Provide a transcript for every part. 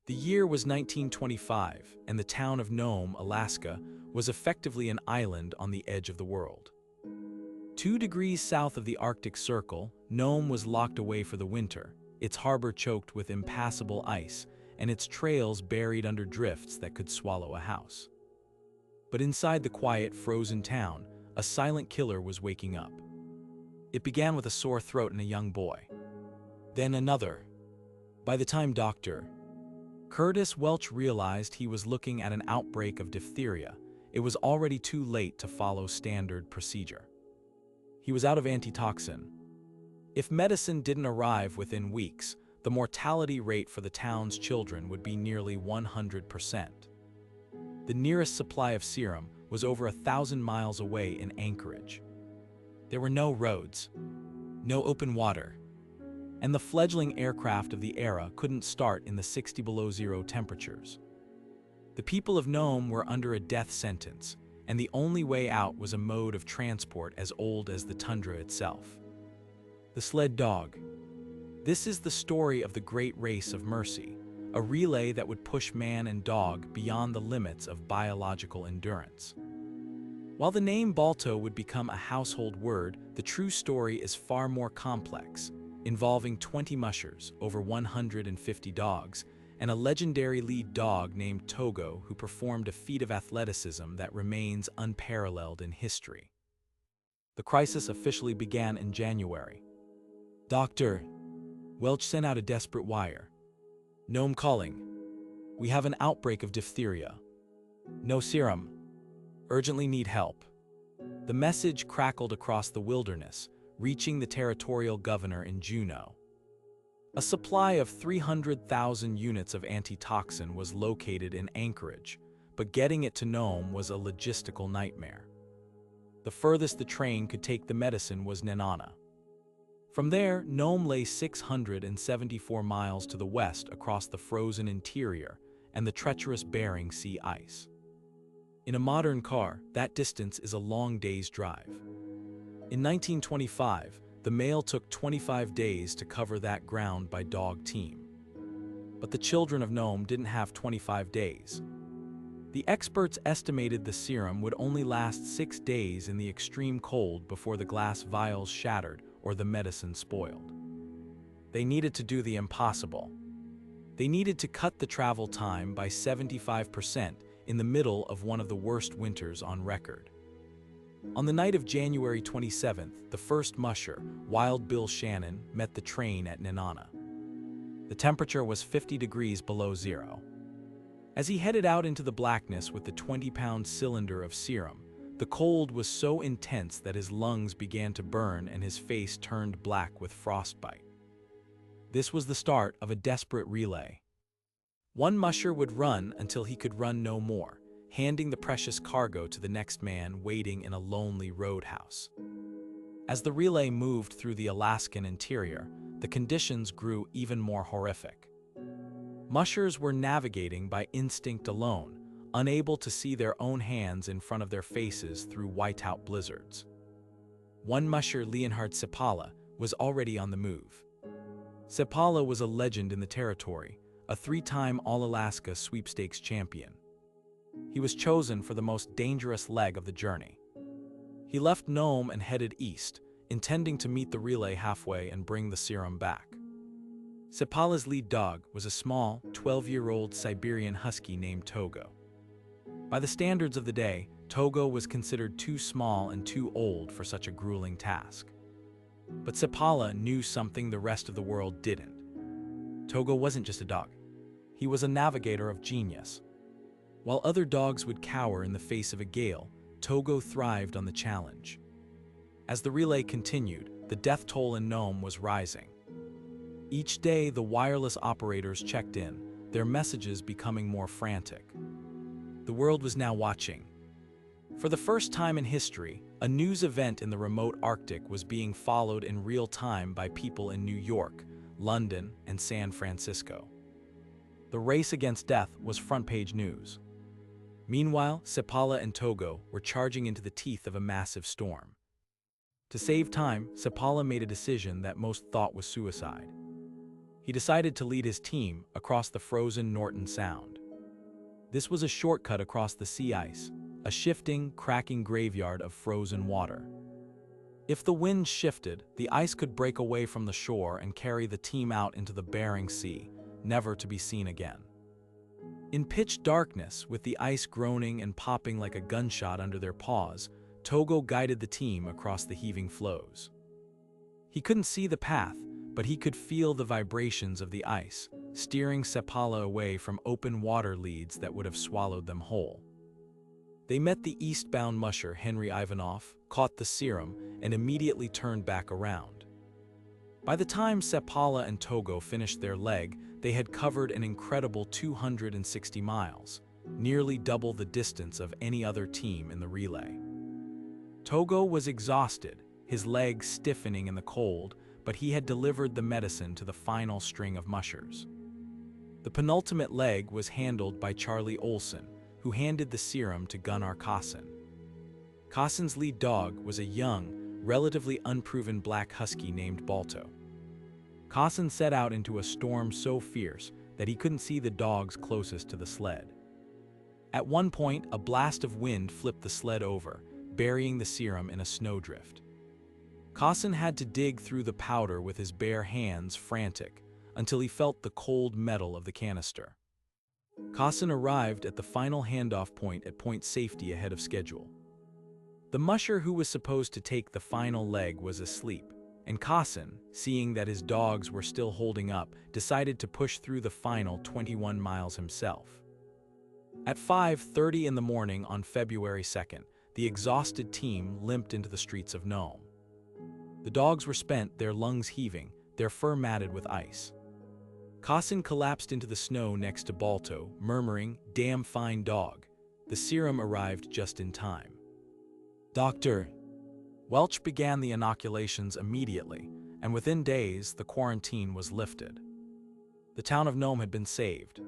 The year was 1925, and the town of Nome, Alaska, was effectively an island on the edge of the world. 2 degrees south of the Arctic Circle, Nome was locked away for the winter, its harbor choked with impassable ice, and its trails buried under drifts that could swallow a house. But inside the quiet, frozen town, a silent killer was waking up. It began with a sore throat in a young boy. Then another. By the time Dr. Curtis Welch realized he was looking at an outbreak of diphtheria, it was already too late to follow standard procedure. He was out of antitoxin. If medicine didn't arrive within weeks, the mortality rate for the town's children would be nearly 100%. The nearest supply of serum was over 1,000 miles away in Anchorage. There were no roads, no open water, and the fledgling aircraft of the era couldn't start in the 60 below zero temperatures. The people of Nome were under a death sentence, and the only way out was a mode of transport as old as the tundra itself. The sled dog. This is the story of the great race of mercy, a relay that would push man and dog beyond the limits of biological endurance. While the name Balto would become a household word, the true story is far more complex, involving 20 mushers, over 150 dogs, and a legendary lead dog named Togo who performed a feat of athleticism that remains unparalleled in history. The crisis officially began in January. Dr. Welch sent out a desperate wire. Nome calling. We have an outbreak of diphtheria. No serum. Urgently need help. The message crackled across the wilderness, reaching the territorial governor in Juneau. A supply of 300,000 units of antitoxin was located in Anchorage, but getting it to Nome was a logistical nightmare. The furthest the train could take the medicine was Nenana. From there, Nome lay 674 miles to the west across the frozen interior and the treacherous Bering Sea ice. In a modern car, that distance is a long day's drive. In 1925, the mail took 25 days to cover that ground by dog team. But the children of Nome didn't have 25 days. The experts estimated the serum would only last 6 days in the extreme cold before the glass vials shattered or the medicine spoiled. They needed to do the impossible. They needed to cut the travel time by 75% in the middle of one of the worst winters on record. On the night of January 27th, the first musher, Wild Bill Shannon, met the train at Nenana. The temperature was 50 degrees below zero. As he headed out into the blackness with the 20-pound cylinder of serum, the cold was so intense that his lungs began to burn and his face turned black with frostbite. This was the start of a desperate relay. One musher would run until he could run no more, handing the precious cargo to the next man waiting in a lonely roadhouse. As the relay moved through the Alaskan interior, the conditions grew even more horrific. Mushers were navigating by instinct alone, unable to see their own hands in front of their faces through whiteout blizzards. One musher, Leonhard Sepala, was already on the move. Sepala was a legend in the territory, a 3-time All-Alaska sweepstakes champion. He was chosen for the most dangerous leg of the journey. He left Nome and headed east, intending to meet the relay halfway and bring the serum back. Sepala's lead dog was a small, 12-year-old Siberian husky named Togo. By the standards of the day, Togo was considered too small and too old for such a grueling task. But Sepala knew something the rest of the world didn't. Togo wasn't just a dog. He was a navigator of genius. While other dogs would cower in the face of a gale, Togo thrived on the challenge. As the relay continued, the death toll in Nome was rising. Each day, the wireless operators checked in, their messages becoming more frantic. The world was now watching. For the first time in history, a news event in the remote Arctic was being followed in real time by people in New York, London, and San Francisco. The race against death was front-page news. Meanwhile, Sepala and Togo were charging into the teeth of a massive storm. To save time, Sepala made a decision that most thought was suicide. he decided to lead his team across the frozen Norton Sound. This was a shortcut across the sea ice, a shifting, cracking graveyard of frozen water. If the wind shifted, the ice could break away from the shore and carry the team out into the Bering Sea, never to be seen again. In pitch darkness, with the ice groaning and popping like a gunshot under their paws, Togo guided the team across the heaving floes. He couldn't see the path, but he could feel the vibrations of the ice, steering Sepala away from open water leads that would have swallowed them whole. They met the eastbound musher Henry Ivanov, caught the serum, and immediately turned back around. By the time Sepala and Togo finished their leg, they had covered an incredible 260 miles, nearly double the distance of any other team in the relay. Togo was exhausted, his legs stiffening in the cold, but he had delivered the medicine to the final string of mushers. The penultimate leg was handled by Charlie Olson, who handed the serum to Gunnar Kaasen. Kaasen's lead dog was a young, relatively unproven black husky named Balto. Kaasen set out into a storm so fierce that he couldn't see the dogs closest to the sled. At one point, a blast of wind flipped the sled over, burying the serum in a snowdrift. Kaasen had to dig through the powder with his bare hands, frantic, until he felt the cold metal of the canister. Kaasen arrived at the final handoff point at point safety ahead of schedule. The musher who was supposed to take the final leg was asleep, and Kaasen, seeing that his dogs were still holding up, decided to push through the final 21 miles himself. At 5:30 in the morning on February 2nd, the exhausted team limped into the streets of Nome. The dogs were spent, their lungs heaving, their fur matted with ice. Kaasen collapsed into the snow next to Balto, murmuring, "Damn fine dog." The serum arrived just in time. Dr. Welch began the inoculations immediately, and within days, the quarantine was lifted. The town of Nome had been saved.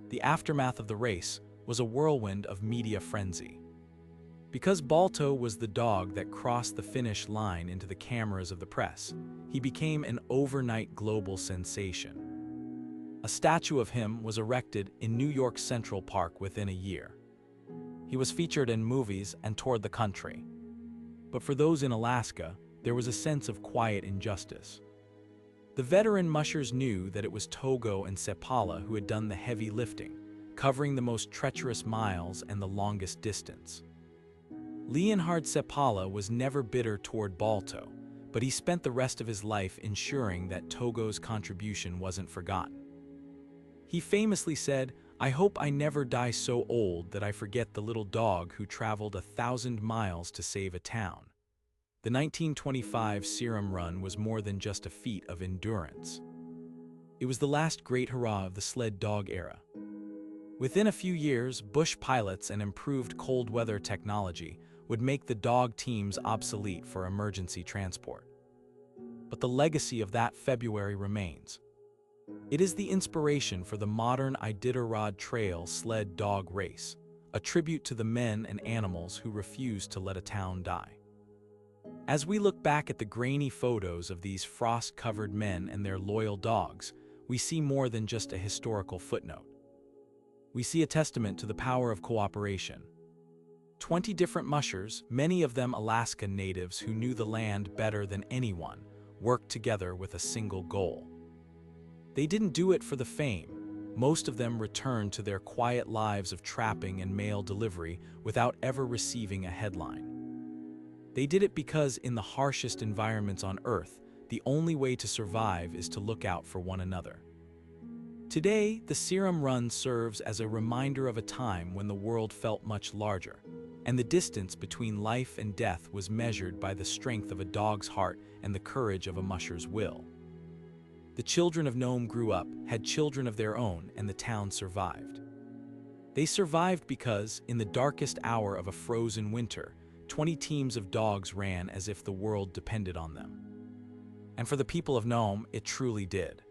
The aftermath of the race was a whirlwind of media frenzy. Because Balto was the dog that crossed the finish line into the cameras of the press, he became an overnight global sensation. A statue of him was erected in New York Central Park within a year. He was featured in movies and toured the country. But for those in Alaska, there was a sense of quiet injustice. The veteran mushers knew that it was Togo and Sepala who had done the heavy lifting, covering the most treacherous miles and the longest distance. Leonhard Sepala was never bitter toward Balto, but he spent the rest of his life ensuring that Togo's contribution wasn't forgotten. He famously said, "I hope I never die so old that I forget the little dog who traveled 1,000 miles to save a town." The 1925 Serum Run was more than just a feat of endurance. It was the last great hurrah of the sled dog era. Within a few years, bush pilots and improved cold weather technology would make the dog teams obsolete for emergency transport. But the legacy of that February remains. It is the inspiration for the modern Iditarod Trail sled dog race, a tribute to the men and animals who refused to let a town die. As we look back at the grainy photos of these frost-covered men and their loyal dogs, we see more than just a historical footnote. We see a testament to the power of cooperation. 20 different mushers, many of them Alaska natives who knew the land better than anyone, worked together with a single goal. They didn't do it for the fame. Most of them returned to their quiet lives of trapping and mail delivery without ever receiving a headline. They did it because in the harshest environments on Earth, the only way to survive is to look out for one another. Today, the Serum Run serves as a reminder of a time when the world felt much larger, and the distance between life and death was measured by the strength of a dog's heart and the courage of a musher's will. The children of Nome grew up, had children of their own, and the town survived. They survived because, in the darkest hour of a frozen winter, 20 teams of dogs ran as if the world depended on them. And for the people of Nome, it truly did.